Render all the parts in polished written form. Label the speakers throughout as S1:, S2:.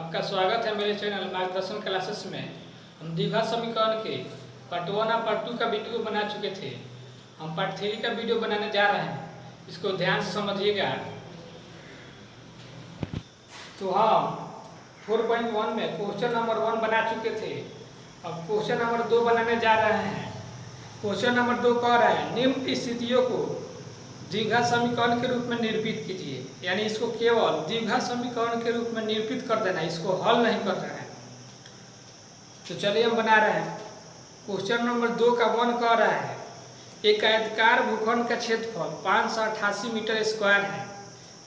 S1: आपका स्वागत है मेरे चैनल मार्गदर्शन क्लासेस में। हम द्विघात समीकरण के पार्ट 1 और पार्ट 2 का वीडियो बना चुके थे। हम पार्ट 3 का वीडियो बनाने जा रहे हैं, इसको ध्यान से समझिएगा। तो हम 4.1 में क्वेश्चन नंबर 1 बना चुके थे। अब क्वेश्चन नंबर 2 बनाने जा रहे हैं। क्वेश्चन नंबर 2 कह रहा है निम्न स्थितियों को द्विघात समीकरण के रूप में निरूपित कीजिए। यानी इसको केवल द्विघात समीकरण के रूप में निरूपित कर देना, इसको हल नहीं कर रहा है। तो चलिए हम बना रहे हैं। क्वेश्चन नंबर 2 का 1 कह रहा है एक आयताकार भूखंड का क्षेत्रफल 588 मीटर स्क्वायर है।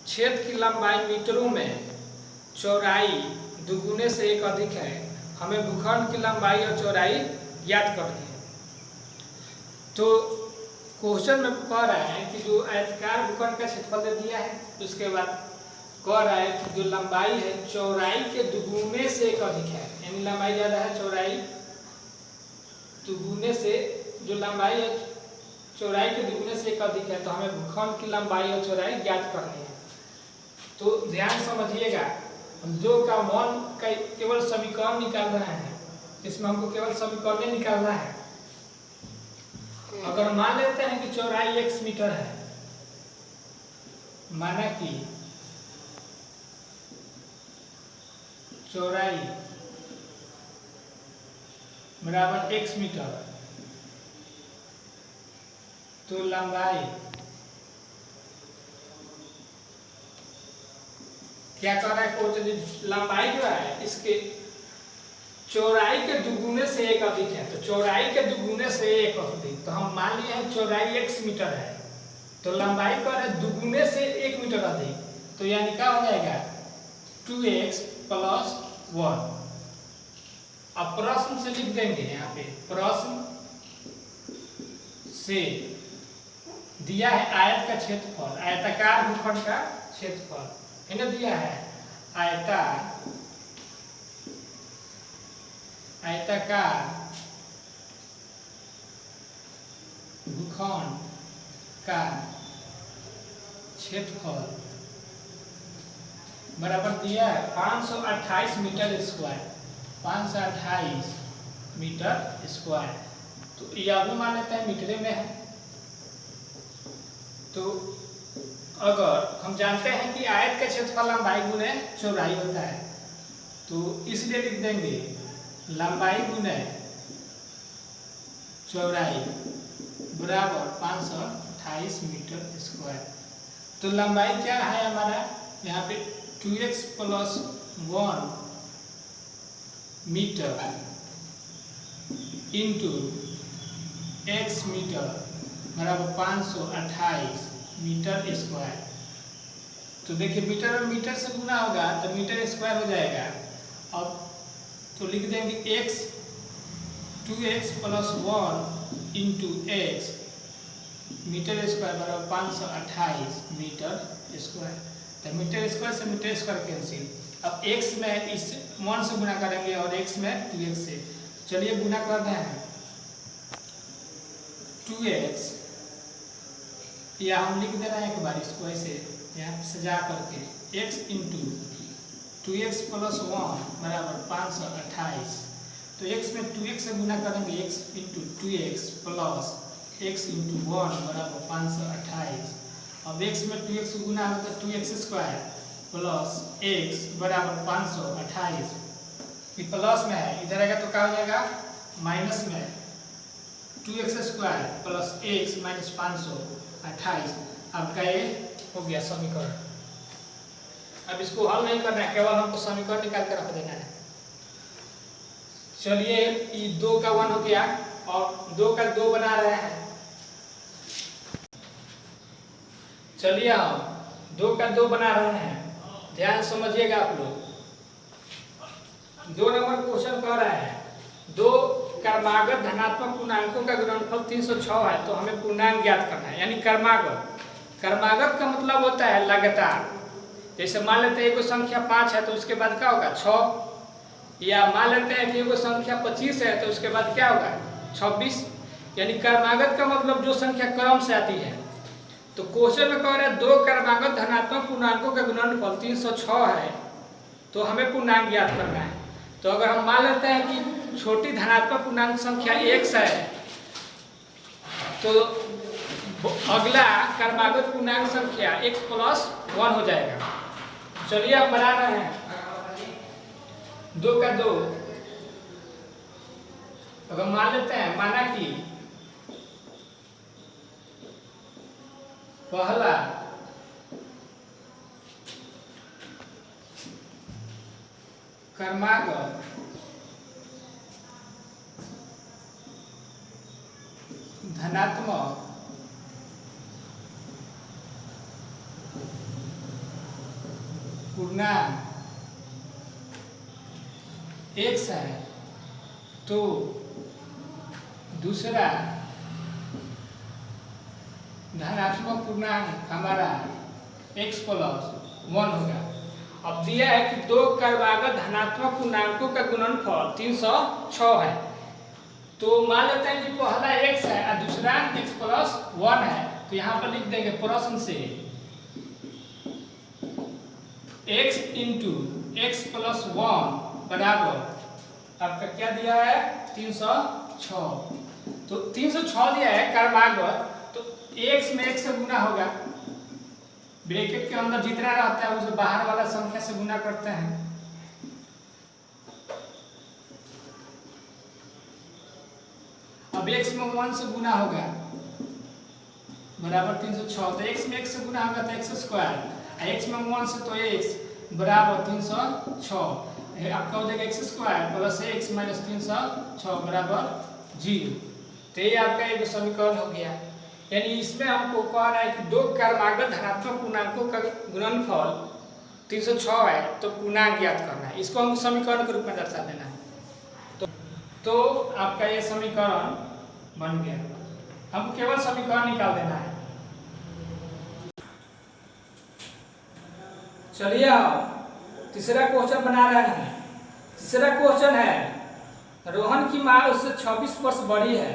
S1: क्षेत्र की लंबाई मीटरों में, चौड़ाई दुगुने से एक अधिक है। हमें भूखंड की लंबाई और चौड़ाई ज्ञात करनी है। तो क्वेश्चन में कह रहा है कि जो आयताकार भूखंड का क्षेत्रफल दे दिया है, उसके बाद कह रहा है कि जो लंबाई है चौड़ाई के दुगुने से एक अधिक है। यानी लंबाई ज़्यादा है, चौड़ाई दुगुने से, जो लंबाई है चौड़ाई के दुगुने से एक अधिक है। तो हमें भूखंड की लंबाई और चौड़ाई ज्ञात करनी है। तो ध्यान समझिएगा, हम 2 का 1 का केवल समीकरण निकाल रहे हैं। इसमें हमको केवल समीकरण निकालना है। अगर मान लेते हैं कि चौड़ाई x मीटर है, माना कि चौड़ाई बराबर x मीटर, तो लंबाई क्या कर रहा है, लंबाई जो है इसके चौड़ाई के दुगुने से एक अधिक है। तो चौड़ाई के दुगुने से एक अधिक, तो हम मान लिए हैं चौड़ाई x मीटर है, तो लंबाई का है दुगुने से 1 मीटर अधिक। तो यानी क्या हो जाएगा 2x + 1। अब प्रश्न से लिख देंगे, यहाँ पे प्रश्न से दिया है आयत का क्षेत्रफल, आयताकार भूखंड का क्षेत्रफल है ना, दिया है आयताकार भूखंड का क्षेत्रफल बराबर दिया है 528 मीटर स्क्वायर, 528 मीटर स्क्वायर। तो यह भी मान लेते हैं मीटर में है। तो अगर हम जानते हैं कि आयत का क्षेत्रफल लंबाई गुने चौड़ाई होता है, तो इसलिए लिख देंगे लंबाई गुने चौड़ाई बराबर 528 मीटर स्क्वायर। तो लंबाई क्या है हमारा, यहाँ पे 2x + 1 metre into x metre बराबर 528 मीटर स्क्वायर। तो देखिए मीटर और मीटर से गुना होगा तो मीटर स्क्वायर हो जाएगा। अब तो लिख देंगे x 2x + 1 into x metre square बराबर 528 मीटर स्क्वायर। तो मीटर स्क्वायर से मीटर स्क्वायर कैंसिल। अब x में इस 1 से गुना करेंगे और x में 2x से। चलिए गुना कर रहे हैं 2x, या हम लिख दे रहे हैं एक बार इसको ऐसे यहाँ सजा करके x इंटू 2x + 1 बराबर 528। तो x में 2x से गुना करेंगे, x into 2x plus x into 1 बराबर 528। अब x में 2x से गुना होगा तो 2x स्क्वायर प्लस x बराबर 528। ये प्लस में है, इधर आएगा तो क्या हो जाएगा माइनस में 2x square plus x minus 528। आपका ये हो गया समीकरण। अब इसको हल नहीं करना है, केवल हमको समीकरण निकाल के रख देना है। चलिए ये 2 का 1 हो गया और 2 का 2 बना रहे हैं। चलिए हम 2 का 2 बना रहे हैं, ध्यान समझिएगा आप लोग। 2 नंबर क्वेश्चन कह रहा है 2 क्रमागत धनात्मक पूर्णांकों का गुणनफल 306 है। तो हमें पूर्णांक ज्ञात करना है। यानी क्रमागत का मतलब होता है लगातार। जैसे मान लेते हैं एगो संख्या 5 है तो उसके बाद क्या होगा 6, या मान लेते हैं कि एगो संख्या 25 है तो उसके बाद क्या होगा 26। यानी क्रमागत का मतलब जो संख्या क्रम से आती है। तो क्वेश्चन में कह रहे हैं 2 क्रमागत धनात्मक पूर्णांकों का गुणनफल 306 है। तो हमें पूर्णांक ज्ञात करना है। तो अगर हम मान लेते हैं कि छोटी धनात्मक पूर्णांक संख्या x है, तो अगला क्रमागत पूर्णांक संख्या x प्लस 1 हो जाएगा। चलिए अब बना रहे हैं 2 का 2। अगर मान लेते हैं, माना कि पहला क्रमागत धनात्मक पूर्णांक x है, तो दूसरा धनात्मक पूर्णांक हमारा x प्लस 1 होगा। अब दिया है कि 2 क्रमागत धनात्मक पूर्णांकों का गुणनफल 306 है। तो मान लेते हैं कि पहला x है और दूसरा x प्लस 1 है। तो यहाँ पर लिख देंगे प्रश्न से x इंटू x प्लस 1 बराबर आपका क्या दिया है 306। तो 306 दिया है क्रमागत, तो x में x से गुना होगा। ब्रैकेट के अंदर जितना रहता है उसे बाहर वाला संख्या से गुना करते हैं। अब x में 1 से गुना होगा बराबर 306। तो x में x से गुना होगा तो x स्क्वायर, x में 1 से तो x बराबर 306। आपका हो जाएगा x square plus x minus 306 बराबर 0। तो ये आपका एक समीकरण हो गया। यानी इसमें हमको कह रहा है कि 2 क्रमागत धनात्मक पूर्णांकों का गुणनफल 306 है, तो पूर्णांक ज्ञात करना है। इसको हम समीकरण के रूप में दर्शा देना है। तो आपका ये समीकरण बन गया। हमको केवल समीकरण निकाल देना है। चलिए अब तीसरा क्वेश्चन बना रहे हैं। तीसरा क्वेश्चन है रोहन की मां उससे 26 वर्ष बड़ी है,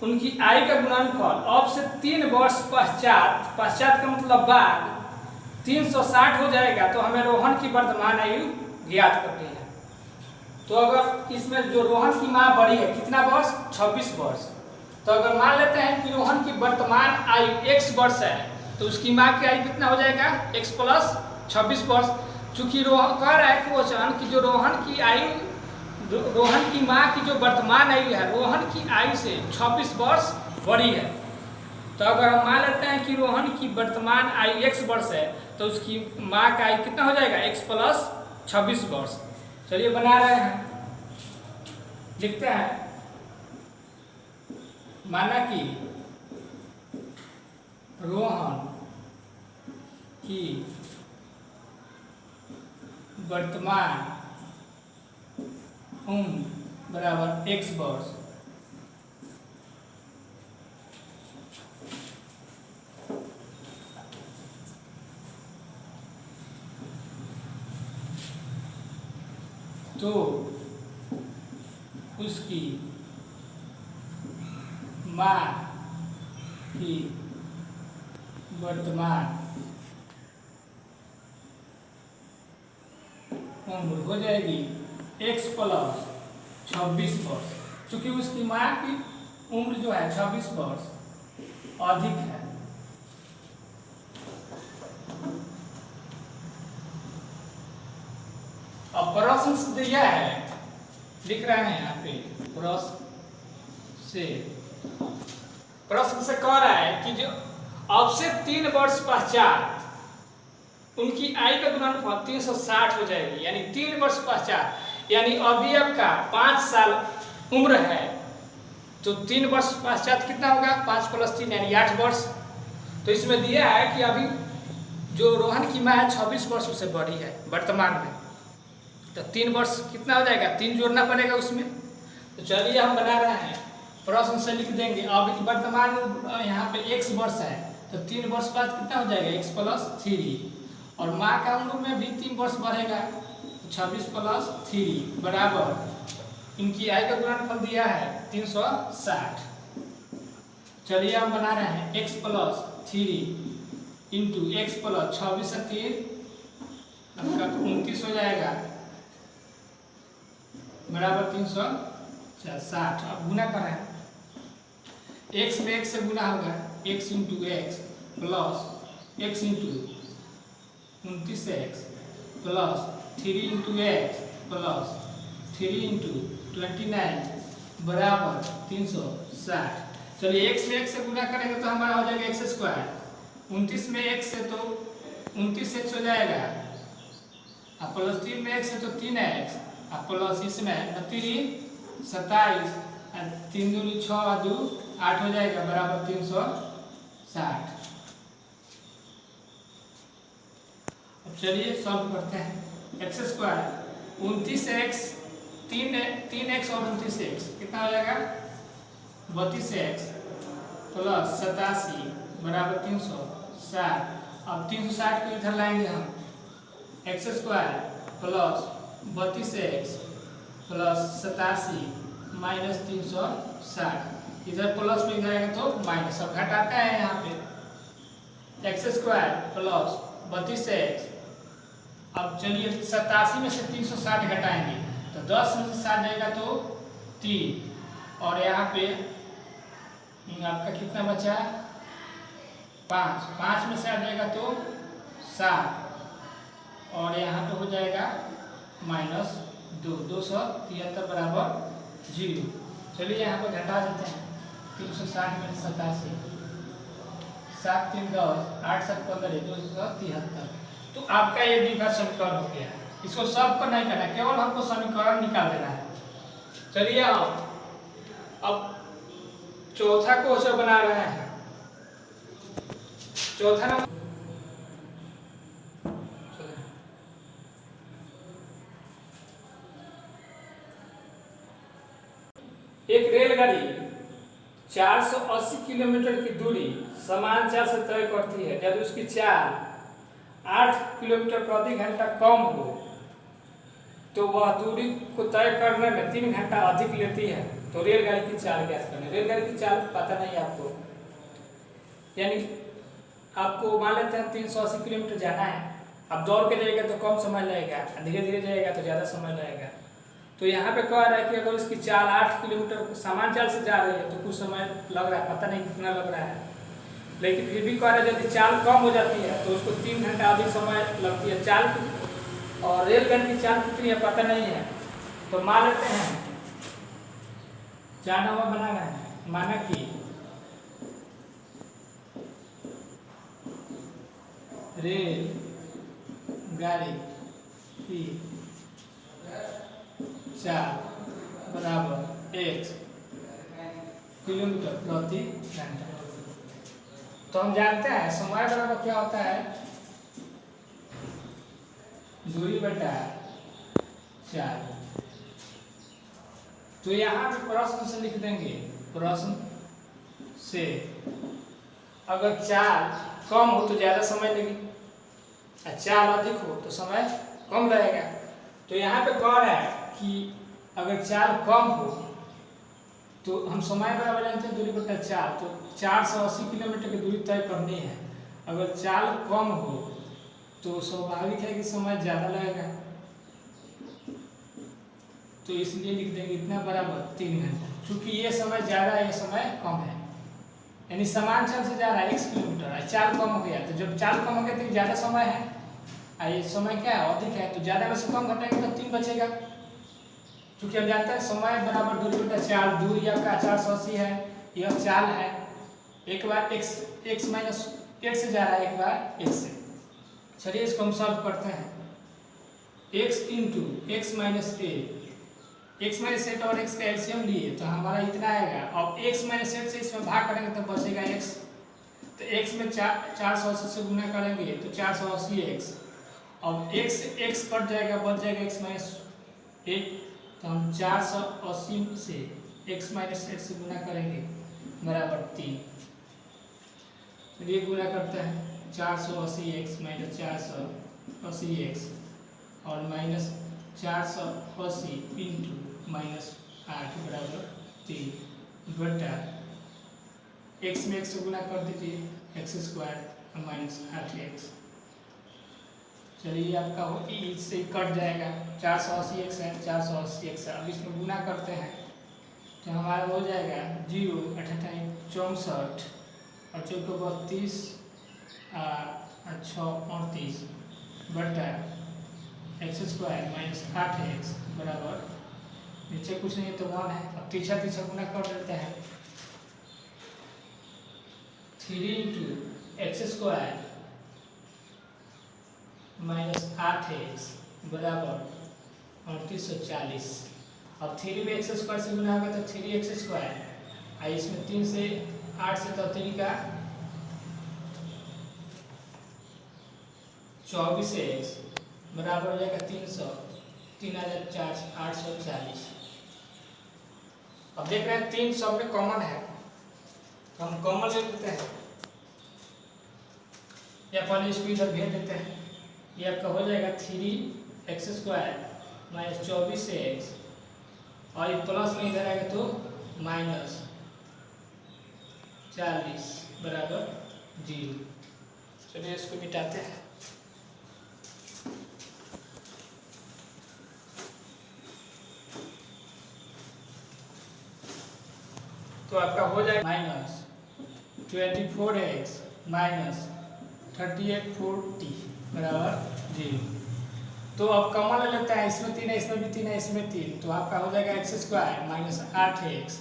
S1: उनकी आयु का गुणनफल अब से 3 वर्ष पश्चात का मतलब बाद 360 हो जाएगा। तो हमें रोहन की वर्तमान आयु ज्ञात करनी है। तो अगर इसमें जो रोहन की मां बड़ी है कितना वर्ष 26 वर्ष, तो अगर मान लेते हैं कि रोहन की वर्तमान आयु x वर्ष है, तो उसकी मां की आयु कितना हो जाएगा x प्लस 26 वर्ष। चूंकि कह रहा है क्वेश्चन कि जो रोहन की मां की जो वर्तमान आयु है रोहन की आयु से 26 वर्ष बड़ी है। तो अगर हम मान लेते हैं कि रोहन की वर्तमान आयु x वर्ष है, तो उसकी मां का आयु कितना हो जाएगा x प्लस 26 वर्ष। चलिए बना रहे हैं, लिखते हैं। माना कि रोहन की वर्तमान उम्र बराबर x वर्ष, तो उसकी मां की वर्तमान उम्र हो जाएगी x प्लस 26 वर्ष। चूंकि उसकी मां की उम्र जो है 26 वर्ष अधिक है। अब प्रश्न से दिया है, लिख रहे हैं यहाँ पे प्रश्न से कह रहा है कि जो अब से 3 वर्ष पश्चात उनकी आयु का गुणनफल 360 हो जाएगी। यानी 3 वर्ष पश्चात, यानी अभी आपका 5 साल उम्र है, तो 3 वर्ष पश्चात कितना होगा 5 प्लस 3 यानी 8 वर्ष। तो इसमें दिया है कि अभी जो रोहन की मां है 26 वर्ष उससे बड़ी है वर्तमान में, तो 3 वर्ष कितना हो जाएगा 3 जोड़ना पड़ेगा उसमें। तो चलिए हम बना रहे हैं, प्रश्न से लिख देंगे। अब वर्तमान यहाँ पे x वर्ष है, तो 3 वर्ष बाद कितना हो जाएगा x प्लस 3, और माँ का उम्र में भी 3 वर्ष बढ़ेगा, 26 प्लस 3 बराबर इनकी आयु का गुणनफल दिया है 360। चलिए हम बना रहे हैं x plus 3 into x plus 26 से 3 आपका 29 हो जाएगा बराबर 360। अब गुना कर रहे हैं, x में x से गुना होगा, x into x plus x into 29x plus 3 into x plus 3 into 29 बराबर 360। चलिए x में x से गुना करेंगे तो हमारा हो जाएगा एक्स स्क्वायर, 29 में x से तो 29x हो जाएगा, और प्लस 3 में x से तो 3x, और प्लस इसमें 3 27, 3 दूनी 6 और 2 8 हो जाएगा बराबर 360। अब चलिए सॉल्व करते हैं। एक्स स्क्वायर 29x 3x और 29x कितना हो जाएगा 32x प्लस 87 बराबर 360। अब 360 को इधर लाएंगे हम, x square plus 32x plus 87 minus 360, इधर प्लस में इधर आएगा तो माइनस। अब घटाता है यहाँ पे, एक्स स्क्वायर प्लस 32x, अब चलिए 87 में से 360 घटाएंगे तो 10 में से 60 जाएगा तो 3, और यहाँ पे आपका कितना बचा 5, 5 में से आ जाएगा तो 7, और यहाँ पे हो जाएगा माइनस 2, 273 बराबर 0। चलिए यहाँ पे घटा देते हैं, 360 में 87, 7 3 10, 8 7 15, 273। तो आपका ये द्विघात समीकरण हो गया। इसको सब को नहीं करना, केवल हमको समीकरण निकाल देना है। चलिए अब चौथा क्वेश्चन बना रहे हैं। चौथा नंबर, एक रेलगाड़ी 480 किलोमीटर की दूरी समान चाल से तय करती है। यदि उसकी चाल 8 किलोमीटर प्रति घंटा कम हो तो वह दूरी को तय करने में 3 घंटा अधिक लेती है। तो रेलगाड़ी की चाल ज्ञात करनी। रेलगाड़ी की चाल पता नहीं आपको, यानी आपको मान लेते हैं 380 किलोमीटर जाना है, अब दौड़ के जाएगा तो कम समय लगेगा, धीरे धीरे जाएगा तो ज़्यादा समय लगेगा। तो यहाँ पे कह रहा है कि अगर इसकी चाल 8 किलोमीटर समान चाल से जा रही है तो कुछ समय लग रहा है, पता नहीं कितना लग रहा है, लेकिन फिर भी कह रहा है यदि चाल कम हो जाती है तो उसको 3 घंटा अधिक समय लगती है चाल की। और रेलगाड़ी की चाल कितनी है पता नहीं है, तो मान लेते हैं 4 नंबर बनाना है। माना कि रेल गाड़ी की चाल बराबर 1 किलोमीटर प्रति घंटा। तो हम जानते हैं समय बराबर क्या होता है, दूरी बटा चाल। तो यहाँ पे प्रश्न से लिख देंगे, प्रश्न से अगर चाल कम हो तो ज़्यादा समय लगेगी, और चाल अधिक हो तो समय कम रहेगा। तो यहाँ पे कह रहा है कि अगर चाल कम हो तो हम समय बराबर जानते हैं दूरी बटा चाल, तो 480 किलोमीटर की दूरी तय करनी है। अगर चाल कम हो तो स्वाभाविक है कि समय ज़्यादा लगेगा, तो इसलिए लिख देंगे इतना बराबर 3 घंटा। चूँकि ये समय ज़्यादा है, ये समय कम है, यानी समान चाल से जा रहा है 1 किलोमीटर, चाल कम हो गया, तो जब चाल कम हो गया तो ज़्यादा समय है, और ये समय क्या है अधिक है, तो ज़्यादा में से कम घटाएंगे तो 3 बचेगा। क्योंकि हम जानते हैं समय बराबर दूरी बटा चाल, दूरी आपका 480 है, यह चाल है, एक बार x माइनस 1 से जा रहा है, एक बार 1 से। चलिए इसको हम सॉल्व करते हैं, x इंटू एक्स माइनस 8 और x का एलसीएम लिए तो हमारा इतना आएगा। अब x माइनस 8 से इसमें भाग करेंगे तो बचेगा x, तो x में 480 से गुना करेंगे तो 480x। अब x कट जाएगा, बच जाएगा x माइनस 8, तो हम 480 से x माइनस 8 से गुना करेंगे बराबर 3। चलिए गुना करते हैं, 480x माइनस 480x और माइनस 480 इंटू माइनस 8 बराबर 3 बटा x में 1 से गुना कर दीजिए, x स्क्वायर माइनस 8x। चलिए आपका हो इससे कट जाएगा, 480x है, 480x है। अब इसमें गुना करते हैं तो हमारा हो जाएगा 0 8 64 और 32 6 38 बटा x² माइनस 8x बराबर, नीचे कुछ नहीं है तो 1 है। अब तीसरा गुना कर देते हैं, 3 × x² माइनस 8x बराबर 3840। अब 3 में x² से गुना होगा तो 3x², और इसमें 3 से 8 से तो 3 का 24x बराबर हो जाएगा 300, 840। अब देख रहे हैं 3 सब में कॉमन है तो हम कॉमन ले लेते हैं, या पहले इसको इधर भेज देते हैं। ये आपका हो जाएगा 3x² माइनस 24x, और ये प्लस में इधर आएगा तो माइनस 40 बराबर 0। चलिए इसको मिटाते हैं। तो आपका हो जाएगा माइनस 24x माइनस 3840 बराबर 0। तो अब कॉमन ले लेते हैं, इसमें 3 है, इसमें भी 3 है, इसमें 3, तो आपका हो जाएगा x² माइनस 8x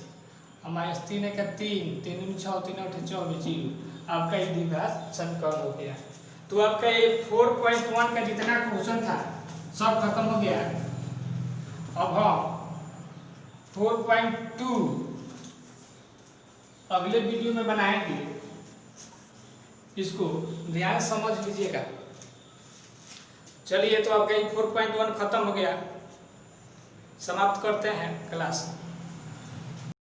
S1: और माइनस 3 का 3, 3 दूनी 6, 3 8 24, 0। आपका ये द्विघात समीकरण हो गया। तो आपका ये 4.1 का जितना क्वेश्चन था सब खत्म हो गया। अब हम 4.2 अगले वीडियो में बनाएंगे, इसको ध्यान समझ लीजिएगा। चलिए तो आपका ये 4.1 खत्म हो गया, समाप्त करते हैं क्लास।